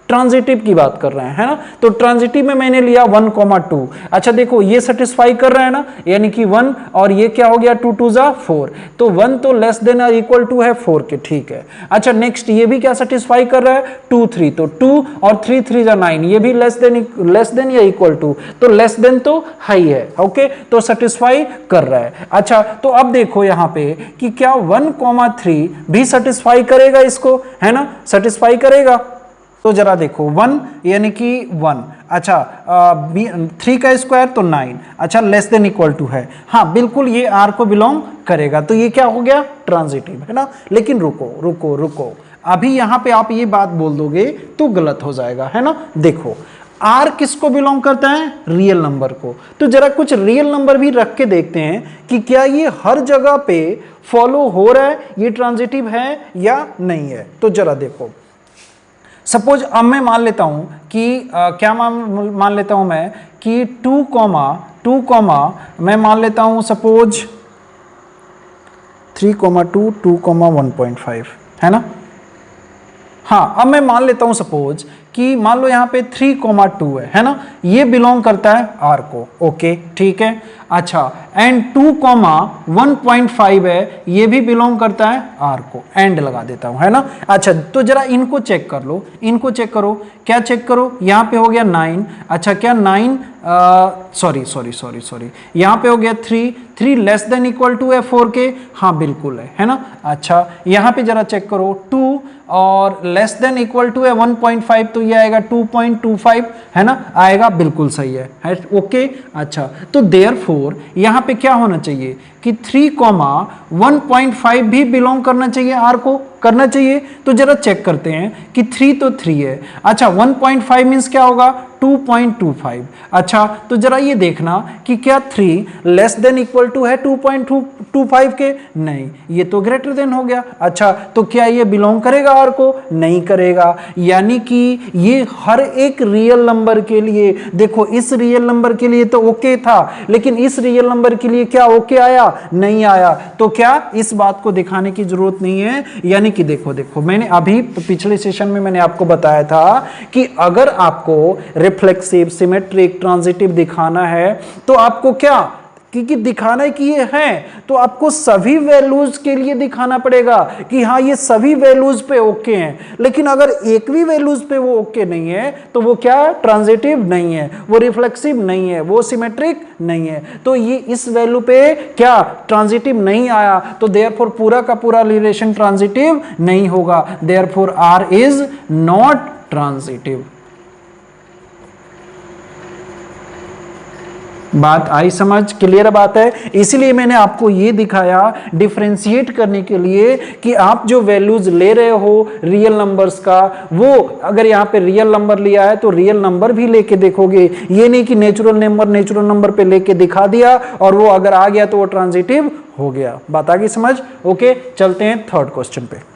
ट्रांजिटिव की बात कर रहे हैं, है ना। तो ट्रांजिटिव में मैंने लिया 1,2। अच्छा देखो ये सेटिस्फाई कर रहा है ना, यानी कि 1 और ये क्या हो गया 2 2 जा 4, तो 1 तो लेस देन और इक्वल टू है 4 के, ठीक है। अच्छा नेक्स्ट, ये भी क्या सेटिस्फाई कर रहा है 2 3, तो 2 और 3 3 जा 9, ये भी लेस देन या इक्वल टू, तो लेस देन तो हाई है, ओके, तो सेटिस्फाई कर रहा है। अच्छा तो अब देखो यहां पे कि क्या 1,3 भी सेटिस्फाई करेगा इसको, है ना, सेटिस्फाई करेगा। तो जरा देखो 1 यानी कि 1, अच्छा 3 का स्क्वायर तो 9, अच्छा लेस देन इक्वल टू है, हाँ बिल्कुल ये R को बिलोंग करेगा, तो ये क्या हो गया ट्रांजिटिव, है ना। लेकिन रुको रुको रुको, अभी यहां पे आप ये बात बोल दोगे तो गलत हो जाएगा, है ना। देखो R किसको बिलोंग करता है, रियल नंबर को, तो जरा कुछ रियल नंबर भी रख के देखते हैं कि क्या ये हर जगह पे फॉलो हो रहा है, ये ट्रांजिटिव है या नहीं है। तो जरा देखो सपोज अब मैं मान लेता हूं कि क्या मान लेता हूं मैं कि 2, मैं मान लेता हूं सपोज 3,2, 2,1.5, है ना। हाँ अब मैं मान लेता हूं सपोज कि मान लो यहां पे 3,2 है ना, ये बिलोंग करता है R को, ओके ठीक है। अच्छा एंड 2,1.5 है, ये भी बिलोंग करता है R को, एंड लगा देता हूं, है ना। अच्छा तो जरा इनको चेक कर लो, इनको चेक करो, क्या चेक करो, यहां पे हो गया 9, अच्छा क्या 9 सॉरी यहां पे हो गया 3 लेस देन इक्वल टू है 4 के, हाँ बिल्कुल है ना। अच्छा यहां पे जरा चेक करो 2 और लेस देन इक्वल टू है 1.5, तो ये आएगा 2.25, है ना, आएगा, बिल्कुल सही है ओके। अच्छा तो देयरफॉर यहां पे क्या होना चाहिए कि 3,1.5 भी बिलोंग करना चाहिए R को, करना चाहिए। तो जरा चेक करते हैं कि 3 तो 3 है, अच्छा 1.5 मींस क्या होगा 2.25। अच्छा तो जरा ये देखना कि क्या 3 लेस देन इक्वल टू है 2.25 के, नहीं, ये तो ग्रेटर देन हो गया। अच्छा तो क्या ये बिलोंग करेगा R को, नहीं करेगा, यानी कि ये हर एक रियल नंबर के लिए, देखो इस रियल नंबर के लिए तो ओके था, लेकिन इस रियल नंबर के लिए क्या ओके आया, नहीं आया। तो क्या इस बात को दिखाने की जरूरत नहीं है, यानी कि देखो मैंने अभी पिछले सेशन में मैंने आपको बताया था कि अगर आपको रिफ्लेक्सिव, सिमेट्रिक, ट्रांजिटिव दिखाना है तो आपको क्या क्योंकि दिखाना है कि ये है, तो आपको सभी वैल्यूज के लिए दिखाना पड़ेगा कि हाँ ये सभी वैल्यूज पे ओके हैं। लेकिन अगर एक भी वैल्यूज पे वो ओके नहीं है तो वो क्या है, ट्रांजिटिव नहीं है, वो रिफ्लेक्सिव नहीं है, वो सिमेट्रिक नहीं है। तो ये इस वैल्यू पे क्या ट्रांजिटिव नहीं आया, तो देयरफॉर पूरा का पूरा रिलेशन ट्रांजिटिव नहीं होगा, therefore R is not transitive. बात आई समझ, क्लियर बात है। इसलिए मैंने आपको ये दिखाया डिफरेंशिएट करने के लिए कि आप जो वैल्यूज ले रहे हो रियल नंबर्स का, वो अगर यहाँ पे रियल नंबर लिया है तो रियल नंबर भी लेके देखोगे, ये नहीं कि नेचुरल नंबर पे लेके दिखा दिया और वो अगर आ गया तो वो ट्रांजिटिव हो गया। बात आ गई समझ, ओके। चलते हैं थर्ड क्वेश्चन पे।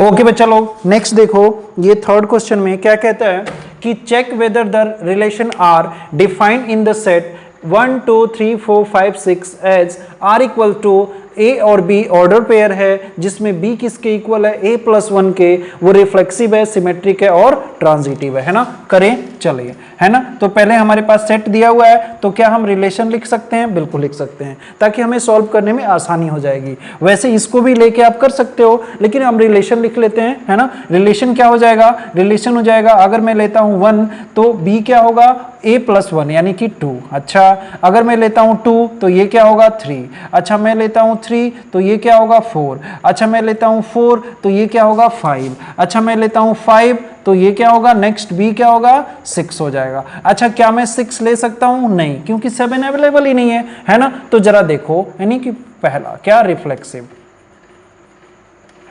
ओके भाई चलो नेक्स्ट देखो, ये थर्ड क्वेश्चन में क्या कहता है कि check whether the relation are defined in the set 1 2 3 4 5 6 as are equal to A और बी ऑर्डर पेयर है जिसमें बी किसके इक्वल है, a + 1 के, वो रिफ्लेक्सिव है, सिमेट्रिक है और ट्रांजिटिव है ना। करें चलिए, है ना। तो पहले हमारे पास सेट दिया हुआ है, तो क्या हम रिलेशन लिख सकते हैं, बिल्कुल लिख सकते हैं, ताकि हमें सॉल्व करने में आसानी हो जाएगी। वैसे इसको भी लेके आप कर सकते हो, लेकिन हम रिलेशन लिख लेते हैं, है ना। रिलेशन क्या हो जाएगा, रिलेशन हो जाएगा अगर मैं लेता हूं 1 तो b क्या होगा a + 1 यानी कि 2। अच्छा अगर मैं लेता हूं 2 तो ये क्या होगा 3। अच्छा मैं लेता हूं 3 तो ये क्या होगा 4। अच्छा मैं लेता हूं 4 तो ये क्या होगा 5। अच्छा मैं लेता हूं 5 तो ये क्या होगा, नेक्स्ट b क्या होगा 6 हो जाएगा। अच्छा क्या मैं 6 ले सकता हूं, नहीं, क्योंकि 7 अवेलेबल ही नहीं है ना। तो जरा देखो, यानी कि पहला क्या रिफ्लेक्सिव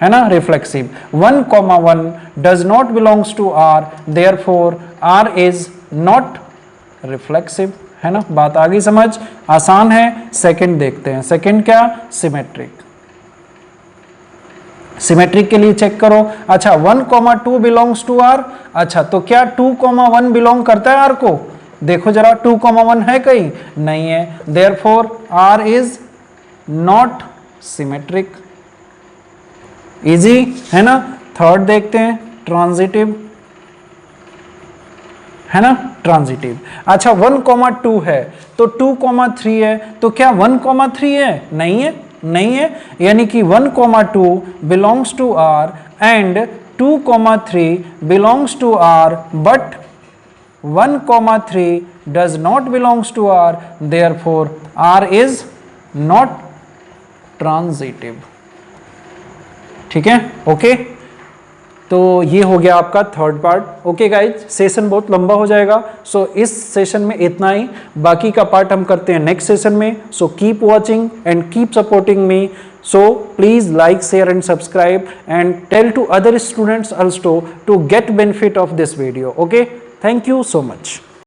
है ना, reflexive. 1,1 does not belongs to R, therefore R is not reflexive, है ना। बात आ गई समझ, आसान है। सेकंड देखते हैं, सेकंड क्या, सिमेट्रिक। सिमेट्रिक के लिए चेक करो। अच्छा 1,2 बिलोंग्स टू आर, अच्छा तो क्या 2,1 बिलोंग करता है आर को, देखो जरा 2,1 है कहीं, नहीं है, therefore R is not symmetric. Easy है ना। थर्ड देखते हैं, ट्रांजिटिव, है ना, ट्रांजिटिव। अच्छा 1,2 है तो 2,3 है, तो क्या 1,3 है, नहीं है, नहीं है, यानी कि 1,2 belongs to R and 2,3 belongs to R, but 1,3 does not belongs to R, therefore R is not transitive. ठीक है, ओके। तो ये हो गया आपका third part. Okay guys, session बहुत लंबा हो जाएगा, सो इस सेशन में इतना ही, बाकी का पार्ट हम करते हैं नेक्स्ट सेशन में। So keep watching and keep supporting me. So please like, share and subscribe and tell to other students also to get benefit of this video. Okay, thank you so much.